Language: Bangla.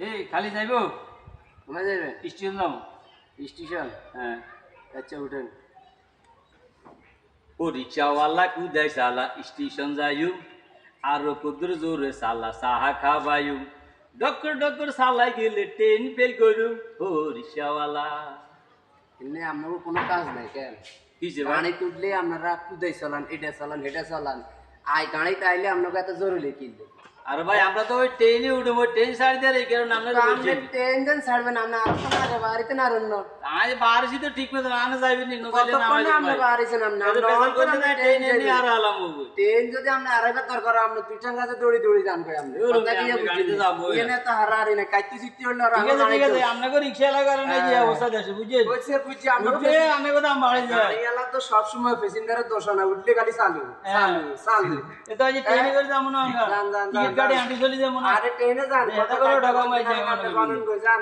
এই খালি যাইবো? কোথায় যাবেন? স্টেশন যাবো। স্টেশন? হ্যাঁ। আচ্ছা উঠেন। ও রিক্সাওয়ালা কুদাই সালা স্টেশন যাইম, আরো কুদুর জোরে সালা সাহা খাবাইম, ডক্কর ডক্কর সালাই গেলে ট্রেন ফেল করুম। ও রিক্সাওয়ালা এমনি আপনার কোনো কাজ নাই কেন? কিসে ভাই? গাড়ি তুললে আপনারা কুদাই চালান, এটা চালান, এটা চালান। গাড়িতে আইলে আপনাকে এত জরুরি কিনবে। আরে ভাই আমরা তো ওই ট্রেনে উঠবো, ট্রেন ছাড়ি দেয় এই কারণে আমরা আপনি ট্রেন দেন ছাড়বেন, আপনি আর তো না বাড়িতে না রন্ন। আজ বারসি তো ঠিক মতো আনা যাইবে নি, কতক্ষণ আপনি বাড়িছেন? ট্রেন এনে আর আলাম হবো। ট্রেন যদি আপনি আড়াইবার দরকার, আপনি দুইটার কাছে দৌড়ি দৌড়ি যান কই আপনি? ওরকম কথা দিয়ে আপনি গাড়িতে বুঝিনি। যাবো। এনে তো হারাহারি না, কাইতে চিত্তি হইলো আর ঠিক আছে ঠিক আছে, আপনাকে রিক্সা লাগার না যে অবস্থা দেশে বুঝছেন? বুঝছে বুঝছি আপনার বুঝছে আপনাকে দাম বাড়ে যায়। গাড়িওয়ালা তো সবসময় প্যাসেঞ্জারের দোষ না, উঠলে খালি চালু চালু চালু। এটা যে ট্রেনে করে যাবো না আমরা, যান, যান, টিকিট যান, কাটে যান। আঁটি চলে যাবো না। আরে ট্রেনে যান, এটা করে ঢাকা মাই যায় বানান কই যান।